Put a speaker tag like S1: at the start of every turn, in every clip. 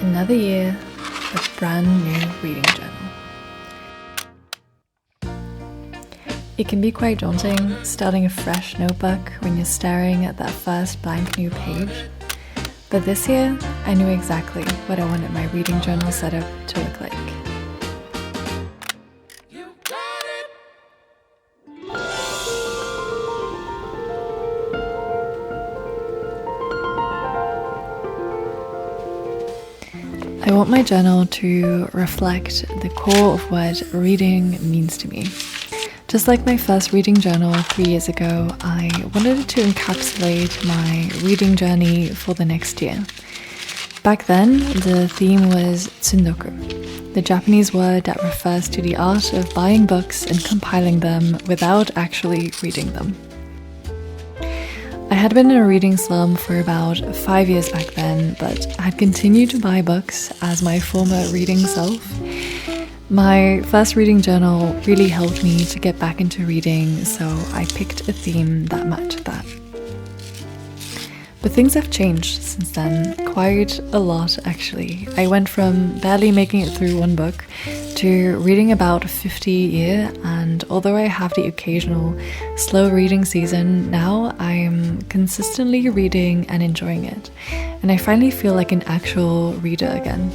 S1: Another year, a brand new reading journal. It can be quite daunting starting a fresh notebook when you're staring at that first blank new page. But this year, I knew exactly what I wanted my reading journal setup to look like. I want my journal to reflect the core of what reading means to me. Just like my first reading journal 3 years ago, I wanted it to encapsulate my reading journey for the next year. Back then, the theme was tsundoku, the Japanese word that refers to the art of buying books and compiling them without actually reading them. I had been in a reading slump for about 5 years back then, but I had continued to buy books as my former reading self. My first reading journal really helped me to get back into reading, so I picked a theme that matched that. But things have changed since then, quite a lot actually. I went from barely making it through one book to reading about 50 a year, and although I have the occasional slow reading season, now I'm consistently reading and enjoying it, and I finally feel like an actual reader again.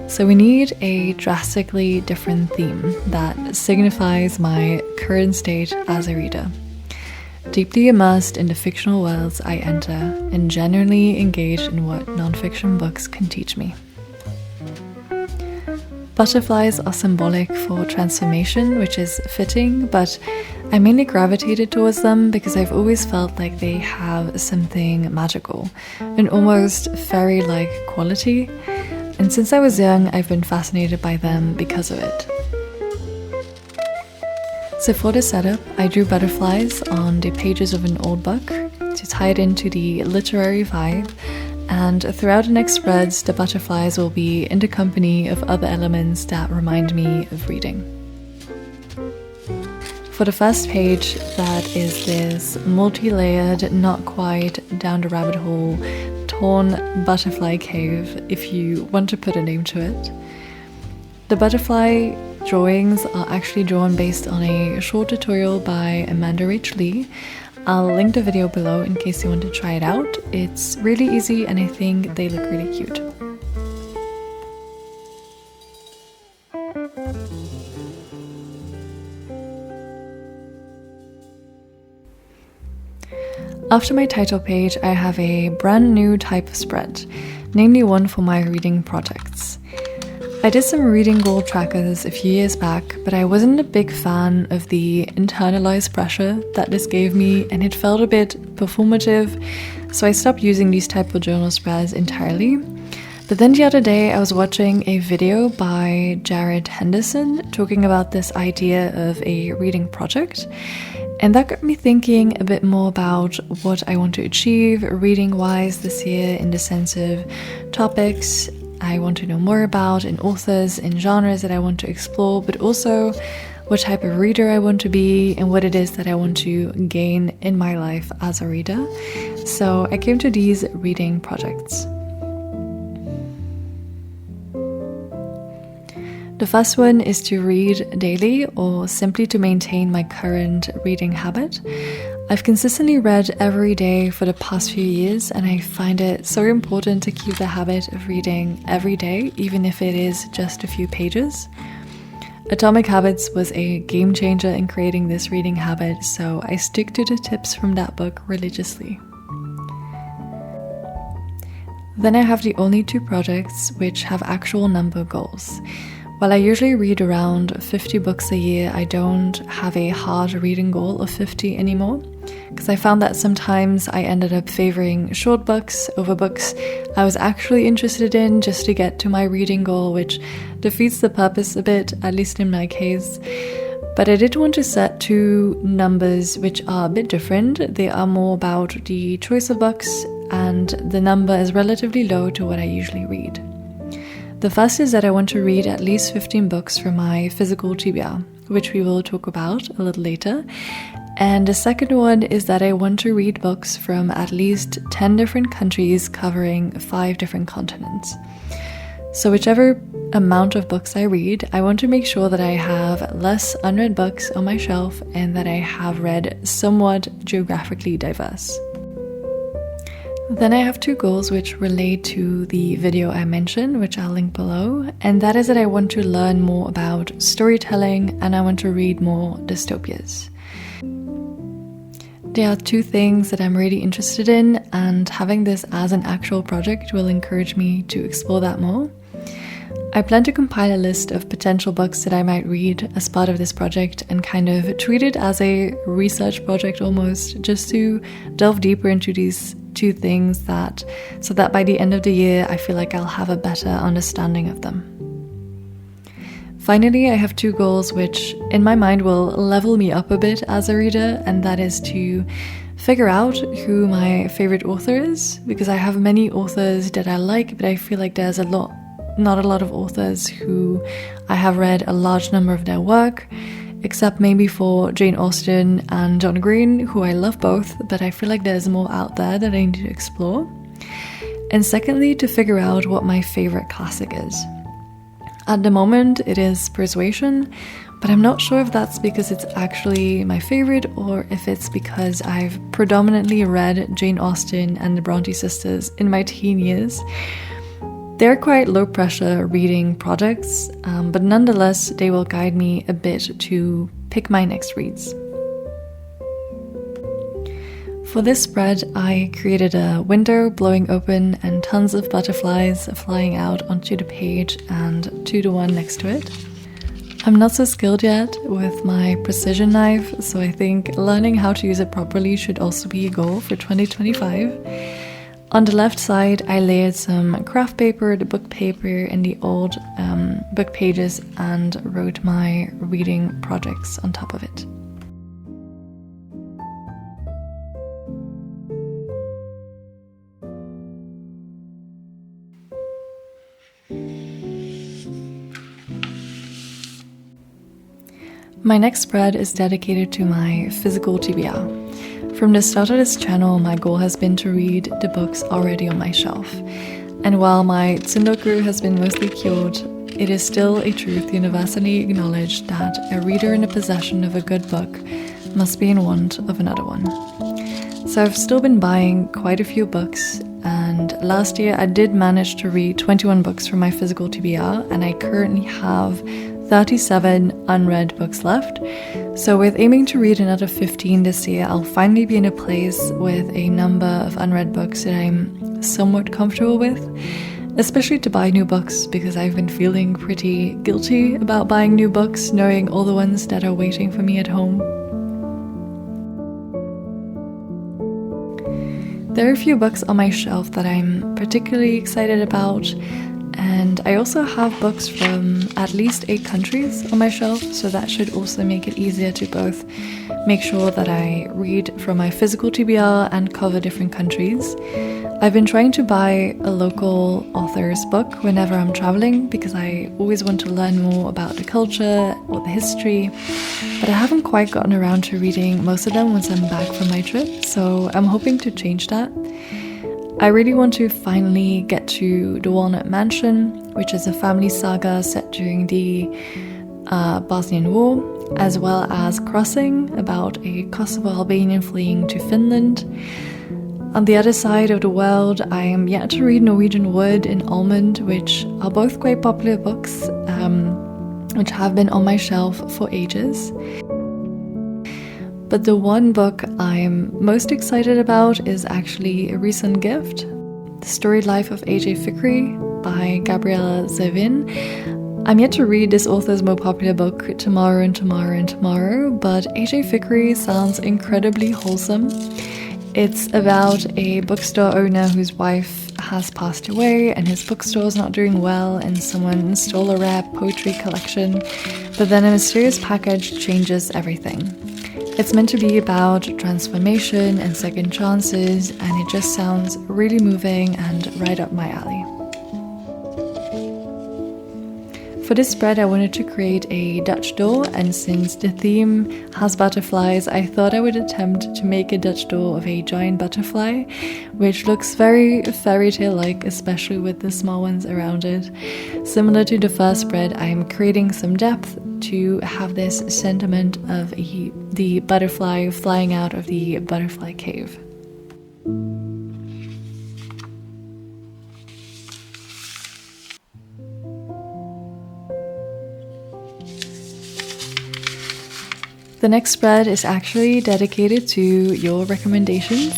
S1: So we need a drastically different theme that signifies my current state as a reader. Deeply immersed in the fictional worlds I enter and genuinely engaged in what non-fiction books can teach me. Butterflies are symbolic for transformation, which is fitting, but I mainly gravitated towards them because I've always felt like they have something magical, an almost fairy-like quality, and since I was young, I've been fascinated by them because of it. So for this setup, I drew butterflies on the pages of an old book to tie it into the literary vibe, and throughout the next spreads, the butterflies will be in the company of other elements that remind me of reading. For the first page, that is this multi-layered, not quite down the rabbit hole, torn butterfly cave, if you want to put a name to it. The butterfly drawings are actually drawn based on a short tutorial by Rach Lee. I'll link the video below in case you want to try it out. It's really easy and I think they look really cute. After my title page, I have a brand new type of spread, namely one for my reading projects. I did some reading goal trackers a few years back, but I wasn't a big fan of the internalized pressure that this gave me, and it felt a bit performative, so I stopped using these type of journal spreads entirely. But then the other day I was watching a video by Jared Henderson talking about this idea of a reading project, and that got me thinking a bit more about what I want to achieve reading-wise this year in the sense of topics I want to know more about, in authors, in genres that I want to explore, but also what type of reader I want to be and what it is that I want to gain in my life as a reader. So I came to these reading projects. The first one is to read daily or simply to maintain my current reading habit. I've consistently read every day for the past few years, and I find it so important to keep the habit of reading every day, even if it is just a few pages. Atomic Habits was a game changer in creating this reading habit, so I stick to the tips from that book religiously. Then I have the only two projects which have actual number goals. While I usually read around 50 books a year, I don't have a hard reading goal of 50 anymore, because I found that sometimes I ended up favoring short books over books I was actually interested in just to get to my reading goal, which defeats the purpose a bit, at least in my case. But I did want to set two numbers which are a bit different. They are more about the choice of books, and the number is relatively low to what I usually read. The first is that I want to read at least 15 books for my physical TBR, which we will talk about a little later. And the second one is that I want to read books from at least 10 different countries covering 5 different continents. So whichever amount of books I read, I want to make sure that I have less unread books on my shelf and that I have read somewhat geographically diverse. Then I have 2 goals which relate to the video I mentioned, which I'll link below, and that is that I want to learn more about storytelling and I want to read more dystopias. There are 2 things that I'm really interested in, and having this as an actual project will encourage me to explore that more. I plan to compile a list of potential books that I might read as part of this project and kind of treat it as a research project almost, just to delve deeper into these 2 things so that by the end of the year I feel like I'll have a better understanding of them. Finally, I have 2 goals which in my mind will level me up a bit as a reader, and that is to figure out who my favorite author is, because I have many authors that I like, but I feel like there's not a lot of authors who I have read a large number of their work, except maybe for Jane Austen and John Green, who I love both, but I feel like there's more out there that I need to explore. And secondly, to figure out what my favorite classic is. At the moment, it is Persuasion, but I'm not sure if that's because it's actually my favorite or if it's because I've predominantly read Jane Austen and the Bronte sisters in my teen years. They're quite low-pressure reading projects, but nonetheless, they will guide me a bit to pick my next reads. For this spread, I created a window blowing open and tons of butterflies flying out onto the page and to the one next to it. I'm not so skilled yet with my precision knife, so I think learning how to use it properly should also be a goal for 2025. On the left side, I layered some craft paper, the book paper, and the old book pages and wrote my reading projects on top of it. My next spread is dedicated to my physical TBR. From the start of this channel, my goal has been to read the books already on my shelf. And while my Tsundoku has been mostly cured, it is still a truth universally acknowledged that a reader in the possession of a good book must be in want of another one. So I've still been buying quite a few books, and last year I did manage to read 21 books from my physical TBR, and I currently have 37 unread books left. So with aiming to read another 15 this year, I'll finally be in a place with a number of unread books that I'm somewhat comfortable with, especially to buy new books, because I've been feeling pretty guilty about buying new books, knowing all the ones that are waiting for me at home. There are a few books on my shelf that I'm particularly excited about, and I also have books from at least 8 countries on my shelf, so that should also make it easier to both make sure that I read from my physical TBR and cover different countries. I've been trying to buy a local author's book whenever I'm traveling, because I always want to learn more about the culture or the history, but I haven't quite gotten around to reading most of them once I'm back from my trip, so I'm hoping to change that. I really want to finally get to The Walnut Mansion, which is a family saga set during the Bosnian War, as well as Crossing, about a Kosovo Albanian fleeing to Finland. On the other side of the world, I am yet to read Norwegian Wood and Almond, which are both quite popular books, which have been on my shelf for ages. But the one book I'm most excited about is actually a recent gift, The Storied Life of A.J. Fikry by Gabriela Zevin. I'm yet to read this author's more popular book, Tomorrow and Tomorrow and Tomorrow, but A.J. Fikry sounds incredibly wholesome. It's about a bookstore owner whose wife has passed away and his bookstore's not doing well, and someone stole a rare poetry collection, but then a mysterious package changes everything. It's meant to be about transformation and second chances, and it just sounds really moving and right up my alley. For this spread I wanted to create a Dutch door, and since the theme has butterflies, I thought I would attempt to make a Dutch door of a giant butterfly, which looks very fairy tale-like, especially with the small ones around it. Similar to the first spread, I am creating some depth to have this sentiment of the butterfly flying out of the butterfly cave. The next spread is actually dedicated to your recommendations.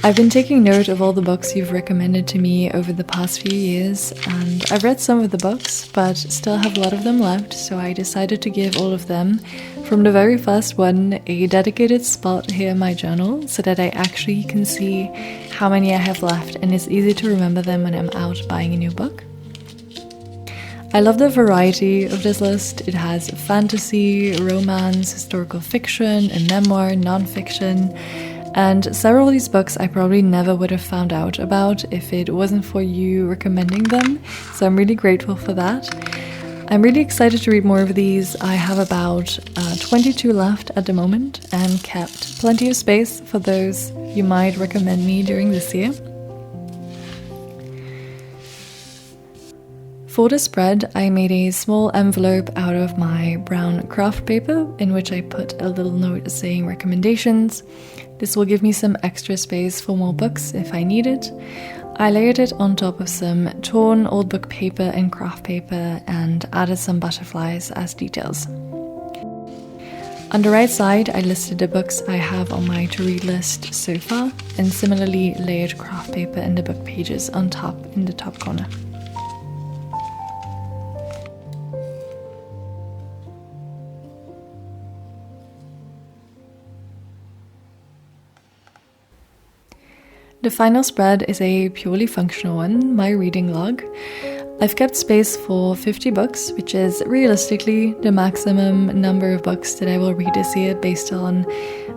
S1: I've been taking note of all the books you've recommended to me over the past few years, and I've read some of the books, but still have a lot of them left, so I decided to give all of them, from the very first one, a dedicated spot here in my journal, so that I actually can see how many I have left, and it's easy to remember them when I'm out buying a new book. I love the variety of this list. It has fantasy, romance, historical fiction, a memoir, non-fiction, and several of these books I probably never would have found out about if it wasn't for you recommending them, so I'm really grateful for that. I'm really excited to read more of these. I have about 22 left at the moment and kept plenty of space for those you might recommend me during this year. For the spread, I made a small envelope out of my brown craft paper in which I put a little note saying recommendations. This will give me some extra space for more books if I need it. I layered it on top of some torn old book paper and craft paper and added some butterflies as details. On the right side, I listed the books I have on my to-read list so far, and similarly layered craft paper in the book pages on top in the top corner. The final spread is a purely functional one, my reading log. I've kept space for 50 books, which is realistically the maximum number of books that I will read this year based on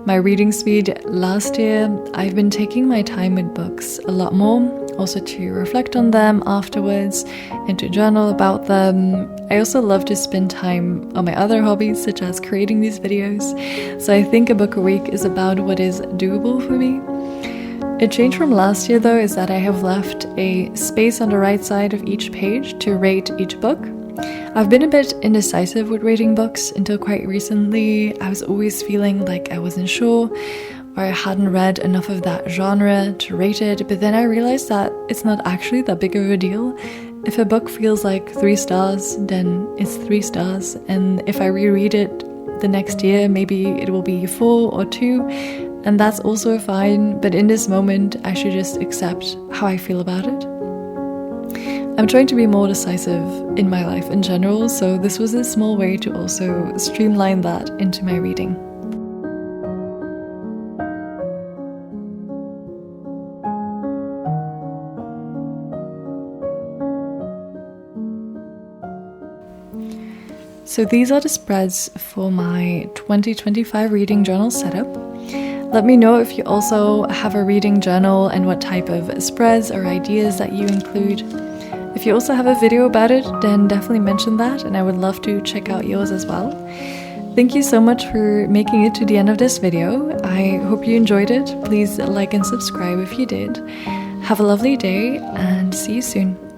S1: my reading speed. Last year, I've been taking my time with books a lot more, also to reflect on them afterwards and to journal about them. I also love to spend time on my other hobbies, such as creating these videos. So I think a book a week is about what is doable for me. A change from last year though is that I have left a space on the right side of each page to rate each book. I've been a bit indecisive with rating books until quite recently. I was always feeling like I wasn't sure or I hadn't read enough of that genre to rate it, but then I realized that it's not actually that big of a deal. If a book feels like 3 stars, then it's 3 stars, and if I reread it the next year, maybe it will be 4 or 2. And that's also fine, but in this moment, I should just accept how I feel about it. I'm trying to be more decisive in my life in general, so this was a small way to also streamline that into my reading. So these are the spreads for my 2025 reading journal setup. Let me know if you also have a reading journal and what type of spreads or ideas that you include. If you also have a video about it, then definitely mention that, and I would love to check out yours as well. Thank you so much for making it to the end of this video. I hope you enjoyed it. Please like and subscribe if you did. Have a lovely day and see you soon.